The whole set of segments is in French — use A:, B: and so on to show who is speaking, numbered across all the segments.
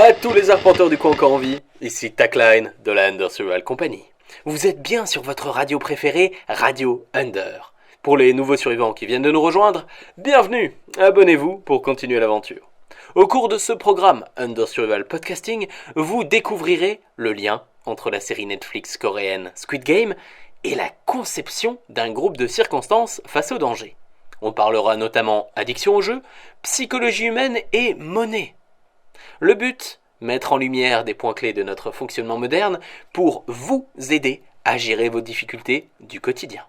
A: À tous les arpenteurs du coin encore en vie, ici Tackline de la Under Survival Company. Vous êtes bien sur votre radio préférée, Radio Under. Pour les nouveaux survivants qui viennent de nous rejoindre, bienvenue, abonnez-vous pour continuer l'aventure. Au cours de ce programme Under Survival Podcasting, vous découvrirez le lien entre la série Netflix coréenne Squid Game et la conception d'un groupe de circonstances face au danger. On parlera notamment addiction au jeu, psychologie humaine et monnaie. Le but, mettre en lumière des points clés de notre fonctionnement moderne pour vous aider à gérer vos difficultés du quotidien.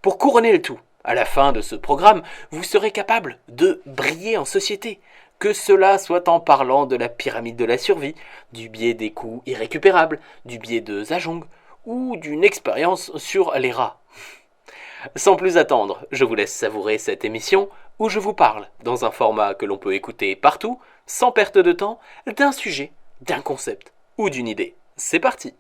A: Pour couronner le tout, à la fin de ce programme, vous serez capable de briller en société, que cela soit en parlant de la pyramide de la survie, du biais des coups irrécupérables, du biais de Zajong ou d'une expérience sur les rats. Sans plus attendre, je vous laisse savourer cette émission où je vous parle, dans un format que l'on peut écouter partout, sans perte de temps, d'un sujet, d'un concept ou d'une idée. C'est parti!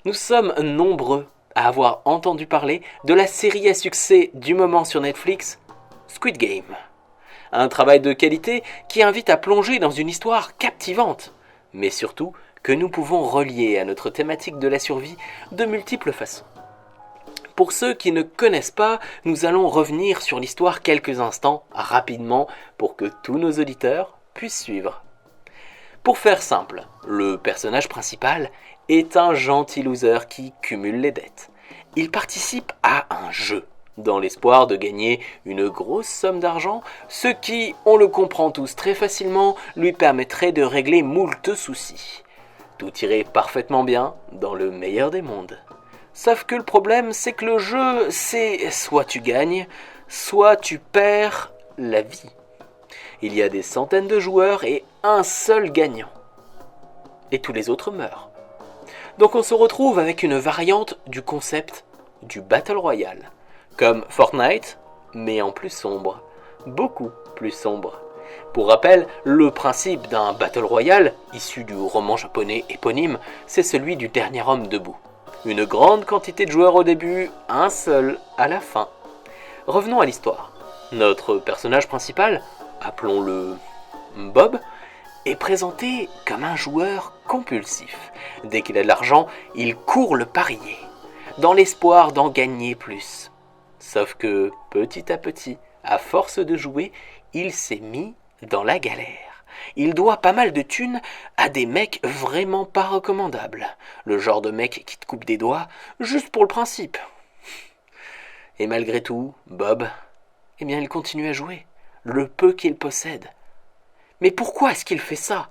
A: Nous sommes nombreux à avoir entendu parler de la série à succès du moment sur Netflix, Squid Game. Un travail de qualité qui invite à plonger dans une histoire captivante, mais surtout que nous pouvons relier à notre thématique de la survie de multiples façons. Pour ceux qui ne connaissent pas, nous allons revenir sur l'histoire quelques instants, rapidement, pour que tous nos auditeurs puissent suivre. Pour faire simple, le personnage principal est un gentil loser qui cumule les dettes. Il participe à un jeu, dans l'espoir de gagner une grosse somme d'argent, ce qui, on le comprend tous très facilement, lui permettrait de régler moult soucis. Tout irait parfaitement bien dans le meilleur des mondes. Sauf que le problème, c'est que le jeu, c'est soit tu gagnes, soit tu perds la vie. Il y a des centaines de joueurs et un seul gagnant. Et tous les autres meurent. Donc on se retrouve avec une variante du concept du Battle Royale. Comme Fortnite, mais en plus sombre. Beaucoup plus sombre. Pour rappel, le principe d'un Battle Royale, issu du roman japonais éponyme, c'est celui du dernier homme debout. Une grande quantité de joueurs au début, un seul à la fin. Revenons à l'histoire. Notre personnage principal, appelons-le Bob, est présenté comme un joueur compulsif. Dès qu'il a de l'argent, il court le parier, dans l'espoir d'en gagner plus. Sauf que, petit à petit, à force de jouer, il s'est mis dans la galère. Il doit pas mal de thunes à des mecs vraiment pas recommandables. Le genre de mec qui te coupe des doigts, juste pour le principe. Et malgré tout, Bob, il continue à jouer, le peu qu'il possède. Mais pourquoi est-ce qu'il fait ça?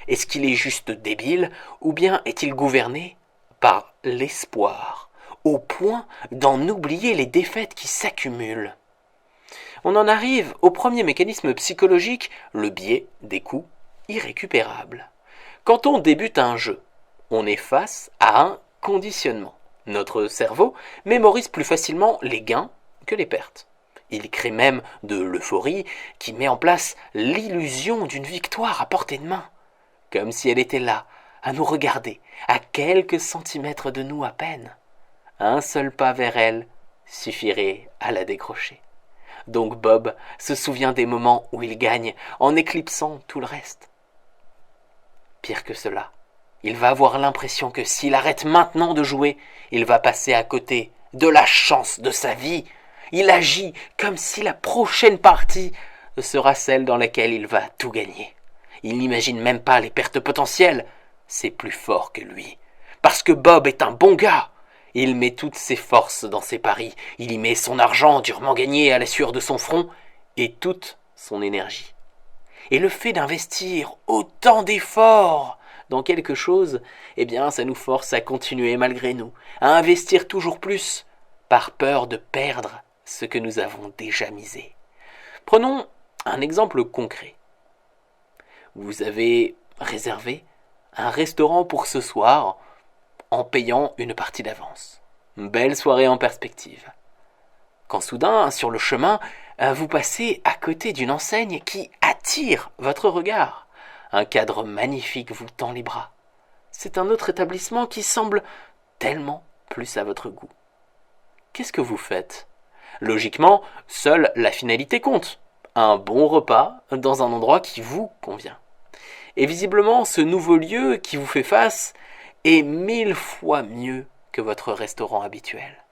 A: Est-ce qu'il est juste débile, ou bien est-il gouverné par l'espoir, au point d'en oublier les défaites qui s'accumulent? On en arrive au premier mécanisme psychologique, le biais des coups irrécupérables. Quand on débute un jeu, on est face à un conditionnement. Notre cerveau mémorise plus facilement les gains que les pertes. Il crée même de l'euphorie qui met en place l'illusion d'une victoire à portée de main, comme si elle était là, à nous regarder, à quelques centimètres de nous à peine. Un seul pas vers elle suffirait à la décrocher. Donc Bob se souvient des moments où il gagne en éclipsant tout le reste. Pire que cela, il va avoir l'impression que s'il arrête maintenant de jouer, il va passer à côté de la chance de sa vie. Il agit comme si la prochaine partie sera celle dans laquelle il va tout gagner. Il n'imagine même pas les pertes potentielles. C'est plus fort que lui. Parce que Bob est un bon gars. Il met toutes ses forces dans ses paris. Il y met son argent durement gagné à la sueur de son front et toute son énergie. Et le fait d'investir autant d'efforts dans quelque chose, ça nous force à continuer malgré nous, à investir toujours plus, par peur de perdre ce que nous avons déjà misé. Prenons un exemple concret. Vous avez réservé un restaurant pour ce soir en payant une partie d'avance. Belle soirée en perspective. Quand soudain, sur le chemin, vous passez à côté d'une enseigne qui attire votre regard. Un cadre magnifique vous tend les bras. C'est un autre établissement qui semble tellement plus à votre goût. qu'est-ce que vous faites? Logiquement, seule la finalité compte. Un bon repas dans un endroit qui vous convient. Et visiblement, ce nouveau lieu qui vous fait face est 1000 fois mieux que votre restaurant habituel.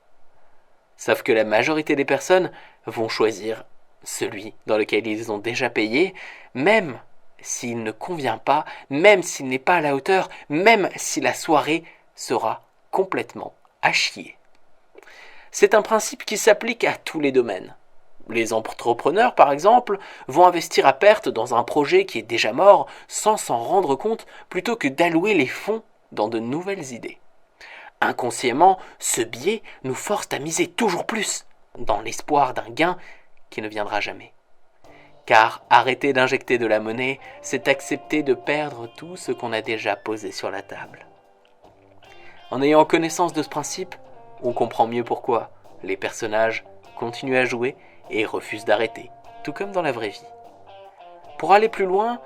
A: Sauf que la majorité des personnes vont choisir celui dans lequel ils ont déjà payé, même s'il ne convient pas, même s'il n'est pas à la hauteur, même si la soirée sera complètement à chier. C'est un principe qui s'applique à tous les domaines. Les entrepreneurs, par exemple, vont investir à perte dans un projet qui est déjà mort sans s'en rendre compte plutôt que d'allouer les fonds dans de nouvelles idées. Inconsciemment, ce biais nous force à miser toujours plus, dans l'espoir d'un gain qui ne viendra jamais. Car arrêter d'injecter de la monnaie, c'est accepter de perdre tout ce qu'on a déjà posé sur la table. En ayant connaissance de ce principe, on comprend mieux pourquoi les personnages continuent à jouer et refusent d'arrêter, tout comme dans la vraie vie. Pour aller plus loin,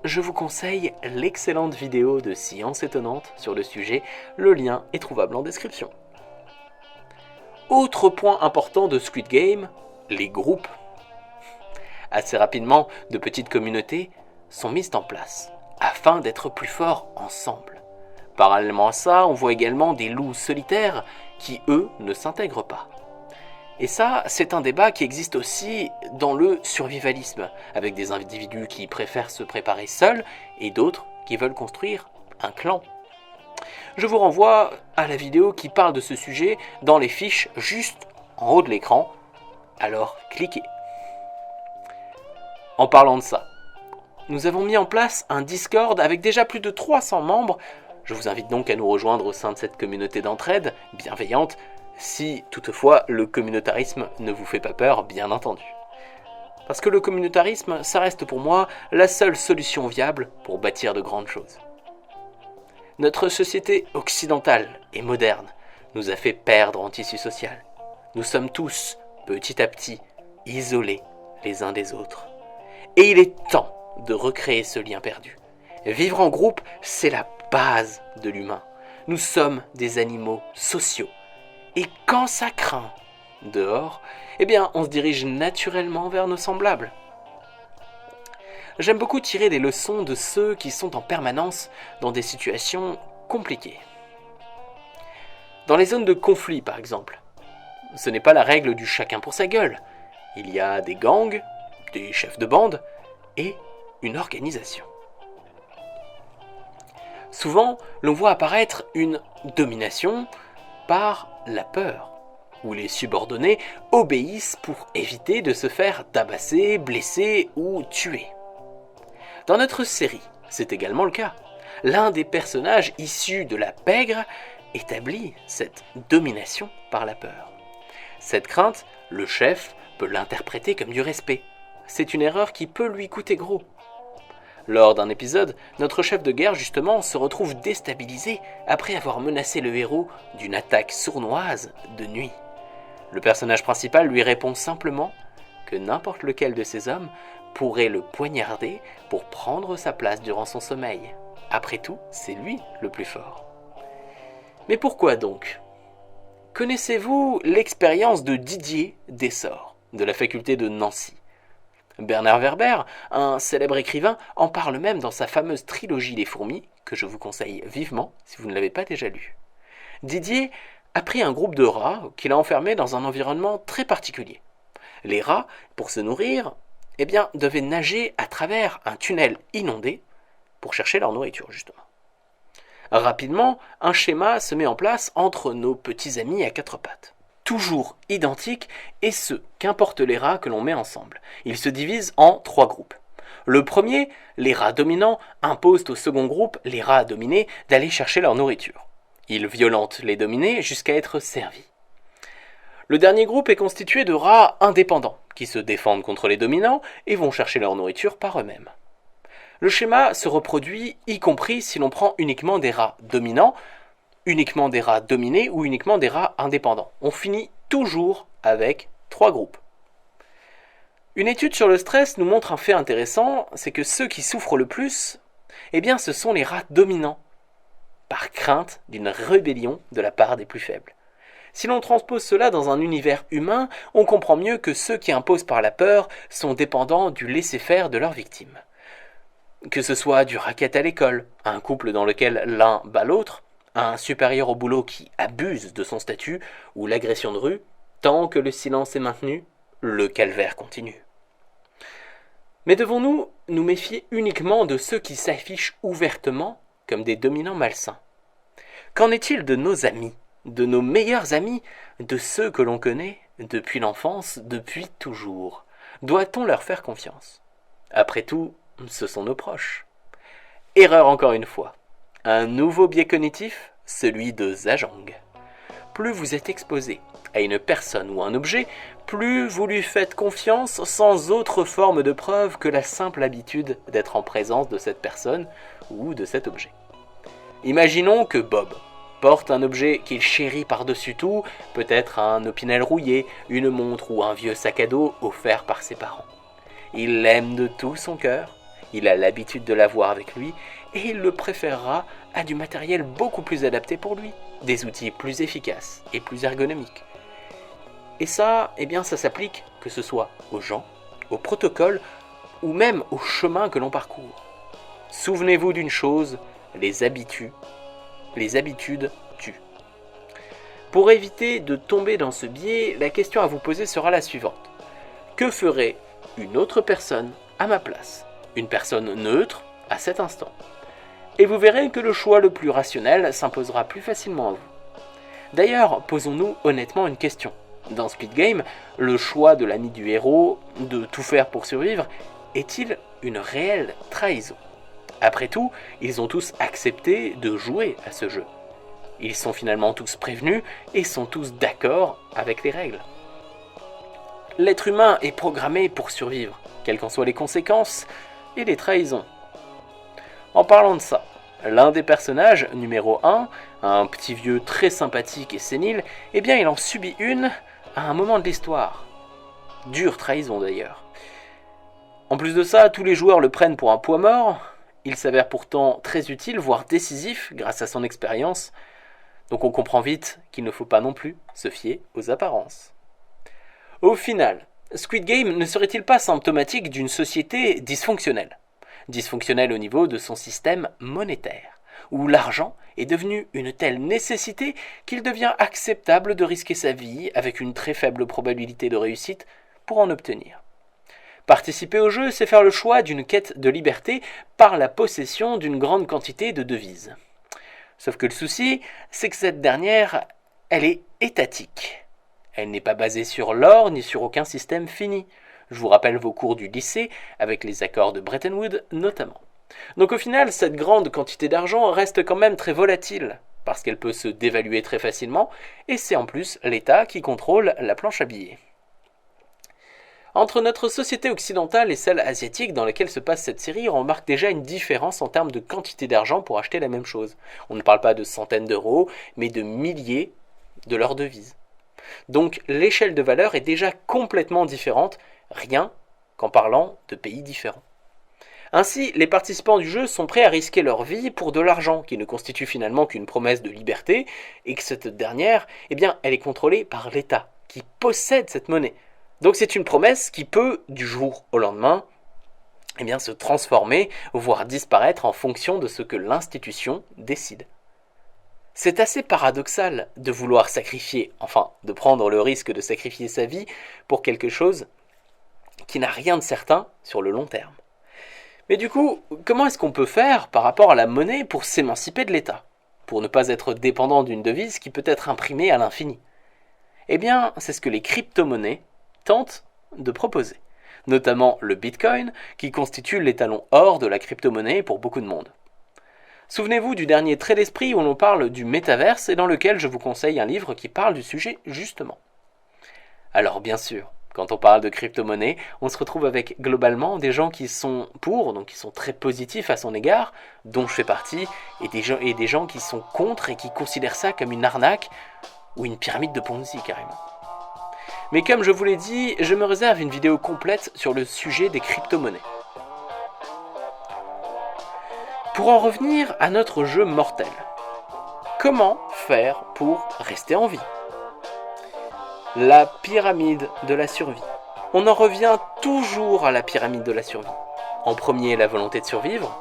A: je vous conseille l'excellente vidéo de Science Étonnante sur le sujet, le lien est trouvable en description. Autre point important de Squid Game, les groupes. Assez rapidement, de petites communautés sont mises en place, afin d'être plus forts ensemble. Parallèlement à ça, on voit également des loups solitaires qui, eux, ne s'intègrent pas. Et ça, c'est un débat qui existe aussi dans le survivalisme, avec des individus qui préfèrent se préparer seuls et d'autres qui veulent construire un clan. Je vous renvoie à la vidéo qui parle de ce sujet dans les fiches juste en haut de l'écran, alors cliquez. En parlant de ça, nous avons mis en place un Discord avec déjà plus de 300 membres. Je vous invite donc à nous rejoindre au sein de cette communauté d'entraide bienveillante, si toutefois le communautarisme ne vous fait pas peur, bien entendu. Parce que le communautarisme, ça reste pour moi la seule solution viable pour bâtir de grandes choses. Notre société occidentale et moderne nous a fait perdre en tissu social. Nous sommes tous, petit à petit, isolés les uns des autres. Et il est temps de recréer ce lien perdu. Vivre en groupe, c'est la base de l'humain. Nous sommes des animaux sociaux. Et quand ça craint dehors, eh bien, on se dirige naturellement vers nos semblables. J'aime beaucoup tirer des leçons de ceux qui sont en permanence dans des situations compliquées. Dans les zones de conflit, par exemple, ce n'est pas la règle du chacun pour sa gueule. Il y a des gangs, des chefs de bande et une organisation. Souvent, l'on voit apparaître une domination par la peur, où les subordonnés obéissent pour éviter de se faire tabasser, blesser ou tuer. Dans notre série, c'est également le cas. L'un des personnages issus de la pègre établit cette domination par la peur. Cette crainte, le chef peut l'interpréter comme du respect. C'est une erreur qui peut lui coûter gros. Lors d'un épisode, notre chef de guerre justement se retrouve déstabilisé après avoir menacé le héros d'une attaque sournoise de nuit. Le personnage principal lui répond simplement que n'importe lequel de ces hommes pourrait le poignarder pour prendre sa place durant son sommeil. Après tout, c'est lui le plus fort. Mais pourquoi donc? Connaissez-vous l'expérience de Didier Dessort, de la faculté de Nancy? Bernard Werber, un célèbre écrivain, en parle même dans sa fameuse trilogie Les Fourmis, que je vous conseille vivement si vous ne l'avez pas déjà lue. Didier a pris un groupe de rats qu'il a enfermés dans un environnement très particulier. Les rats, pour se nourrir, devaient nager à travers un tunnel inondé pour chercher leur nourriture, justement. Rapidement, un schéma se met en place entre nos petits amis à quatre pattes. Toujours identiques, et ce, qu'importe les rats que l'on met ensemble. Ils se divisent en 3 groupes. Le premier, les rats dominants, imposent au second groupe, les rats dominés, d'aller chercher leur nourriture. Ils violentent les dominés jusqu'à être servis. Le dernier groupe est constitué de rats indépendants, qui se défendent contre les dominants et vont chercher leur nourriture par eux-mêmes. Le schéma se reproduit, y compris si l'on prend uniquement des rats dominants, uniquement des rats dominés ou uniquement des rats indépendants. On finit toujours avec 3 groupes. Une étude sur le stress nous montre un fait intéressant, c'est que ceux qui souffrent le plus, ce sont les rats dominants, par crainte d'une rébellion de la part des plus faibles. Si l'on transpose cela dans un univers humain, on comprend mieux que ceux qui imposent par la peur sont dépendants du laisser-faire de leurs victimes. Que ce soit du racket à l'école, un couple dans lequel l'un bat l'autre, un supérieur au boulot qui abuse de son statut, ou l'agression de rue, tant que le silence est maintenu, le calvaire continue. Mais devons-nous nous méfier uniquement de ceux qui s'affichent ouvertement comme des dominants malsains? Qu'en est-il de nos amis, de nos meilleurs amis, de ceux que l'on connaît depuis l'enfance, depuis toujours? Doit-on leur faire confiance? Après tout, ce sont nos proches. Erreur encore une fois. Un nouveau biais cognitif, celui de Zhang. Plus vous êtes exposé à une personne ou un objet, plus vous lui faites confiance sans autre forme de preuve que la simple habitude d'être en présence de cette personne ou de cet objet. Imaginons que Bob porte un objet qu'il chérit par-dessus tout, peut-être un Opinel rouillé, une montre ou un vieux sac à dos offert par ses parents. Il l'aime de tout son cœur, il a l'habitude de l'avoir avec lui, et il le préférera à du matériel beaucoup plus adapté pour lui, des outils plus efficaces et plus ergonomiques. Et ça, ça s'applique que ce soit aux gens, aux protocoles ou même au chemin que l'on parcourt. Souvenez-vous d'une chose, les habitudes tuent. Pour éviter de tomber dans ce biais, la question à vous poser sera la suivante. Que ferait une autre personne à ma place? Une personne neutre à cet instant. Et vous verrez que le choix le plus rationnel s'imposera plus facilement à vous. D'ailleurs, posons-nous honnêtement une question. Dans Squid Game, le choix de l'ami du héros de tout faire pour survivre est-il une réelle trahison? Après tout, ils ont tous accepté de jouer à ce jeu. Ils sont finalement tous prévenus et sont tous d'accord avec les règles. L'être humain est programmé pour survivre, quelles qu'en soient les conséquences et les trahisons. En parlant de ça, l'un des personnages, numéro 1, un petit vieux très sympathique et sénile, il en subit une à un moment de l'histoire. Dure trahison d'ailleurs. En plus de ça, tous les joueurs le prennent pour un poids mort. Il s'avère pourtant très utile, voire décisif, grâce à son expérience. Donc on comprend vite qu'il ne faut pas non plus se fier aux apparences. Au final, Squid Game ne serait-il pas symptomatique d'une société dysfonctionnelle? Dysfonctionnelle au niveau de son système monétaire, où l'argent est devenu une telle nécessité qu'il devient acceptable de risquer sa vie avec une très faible probabilité de réussite pour en obtenir. Participer au jeu, c'est faire le choix d'une quête de liberté par la possession d'une grande quantité de devises. Sauf que le souci, c'est que cette dernière, elle est étatique. Elle n'est pas basée sur l'or ni sur aucun système fini. Je vous rappelle vos cours du lycée, avec les accords de Bretton Woods notamment. Donc au final, cette grande quantité d'argent reste quand même très volatile, parce qu'elle peut se dévaluer très facilement, et c'est en plus l'État qui contrôle la planche à billets. Entre notre société occidentale et celle asiatique dans laquelle se passe cette série, on remarque déjà une différence en termes de quantité d'argent pour acheter la même chose. On ne parle pas de centaines d'euros, mais de milliers de leurs devises. Donc l'échelle de valeur est déjà complètement différente, rien qu'en parlant de pays différents. Ainsi, les participants du jeu sont prêts à risquer leur vie pour de l'argent, qui ne constitue finalement qu'une promesse de liberté, et que cette dernière, elle est contrôlée par l'État, qui possède cette monnaie. Donc c'est une promesse qui peut, du jour au lendemain, se transformer, voire disparaître en fonction de ce que l'institution décide. C'est assez paradoxal de vouloir sacrifier, de prendre le risque de sacrifier sa vie pour quelque chose qui n'a rien de certain sur le long terme. Mais du coup, comment est-ce qu'on peut faire par rapport à la monnaie pour s'émanciper de l'État, pour ne pas être dépendant d'une devise qui peut être imprimée à l'infini? C'est ce que les crypto-monnaies tentent de proposer, notamment le Bitcoin, qui constitue l'étalon or de la crypto-monnaie pour beaucoup de monde. Souvenez-vous du dernier trait d'esprit où l'on parle du métaverse et dans lequel je vous conseille un livre qui parle du sujet justement. Alors bien sûr, quand on parle de crypto-monnaie, on se retrouve avec globalement des gens qui sont pour, donc qui sont très positifs à son égard, dont je fais partie, et des gens qui sont contre et qui considèrent ça comme une arnaque ou une pyramide de Ponzi carrément. Mais comme je vous l'ai dit, je me réserve une vidéo complète sur le sujet des crypto-monnaies. Pour en revenir à notre jeu mortel, comment faire pour rester en vie? la pyramide de la survie. On en revient toujours à la pyramide de la survie. En premier, la volonté de survivre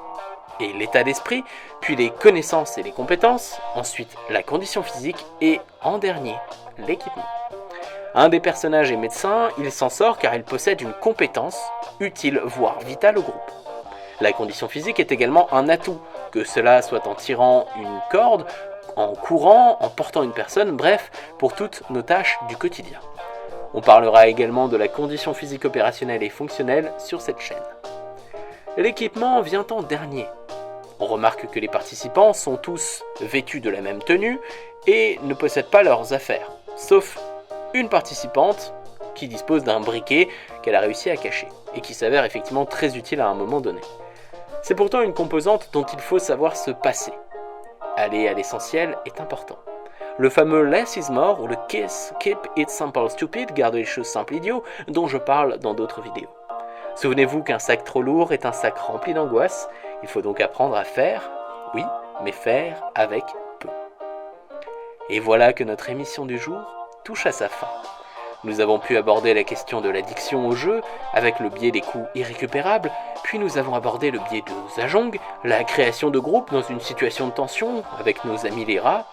A: et l'état d'esprit, puis les connaissances et les compétences, ensuite la condition physique et, en dernier, l'équipement. Un des personnages est médecin, il s'en sort car il possède une compétence utile, voire vitale au groupe. La condition physique est également un atout, que cela soit en tirant une corde, en courant, en portant une personne, bref, pour toutes nos tâches du quotidien. On parlera également de la condition physique opérationnelle et fonctionnelle sur cette chaîne. L'équipement vient en dernier. On remarque que les participants sont tous vêtus de la même tenue et ne possèdent pas leurs affaires, sauf une participante qui dispose d'un briquet qu'elle a réussi à cacher et qui s'avère effectivement très utile à un moment donné. C'est pourtant une composante dont il faut savoir se passer. Aller à l'essentiel est important. Le fameux less is more ou le keep it simple stupid, garder les choses simples idiots, dont je parle dans d'autres vidéos. Souvenez-vous qu'un sac trop lourd est un sac rempli d'angoisse, il faut donc apprendre à faire, oui, mais faire avec peu. Et voilà que notre émission du jour touche à sa fin. Nous avons pu aborder la question de l'addiction au jeu, avec le biais des coups irrécupérables, puis nous avons abordé le biais de Zhajong, la création de groupes dans une situation de tension, avec nos amis les rats,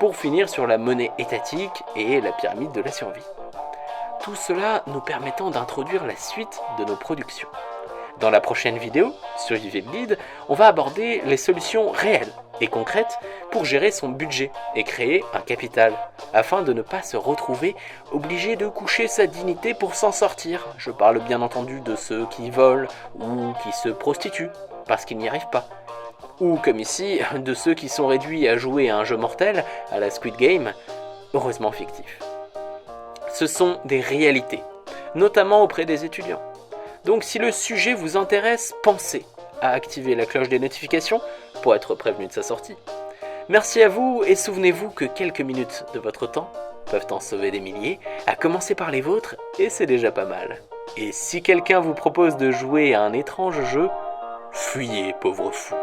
A: pour finir sur la monnaie étatique et la pyramide de la survie. Tout cela nous permettant d'introduire la suite de nos productions. Dans la prochaine vidéo, sur JVBleed, on va aborder les solutions réelles et concrètes pour gérer son budget et créer un capital, afin de ne pas se retrouver obligé de coucher sa dignité pour s'en sortir. Je parle bien entendu de ceux qui volent ou qui se prostituent parce qu'ils n'y arrivent pas. Ou comme ici, de ceux qui sont réduits à jouer à un jeu mortel, à la Squid Game, heureusement fictif. Ce sont des réalités, notamment auprès des étudiants. Donc si le sujet vous intéresse, pensez à activer la cloche des notifications pour être prévenu de sa sortie. Merci à vous et souvenez-vous que quelques minutes de votre temps peuvent en sauver des milliers, à commencer par les vôtres, et c'est déjà pas mal. Et si quelqu'un vous propose de jouer à un étrange jeu, fuyez, pauvre fou.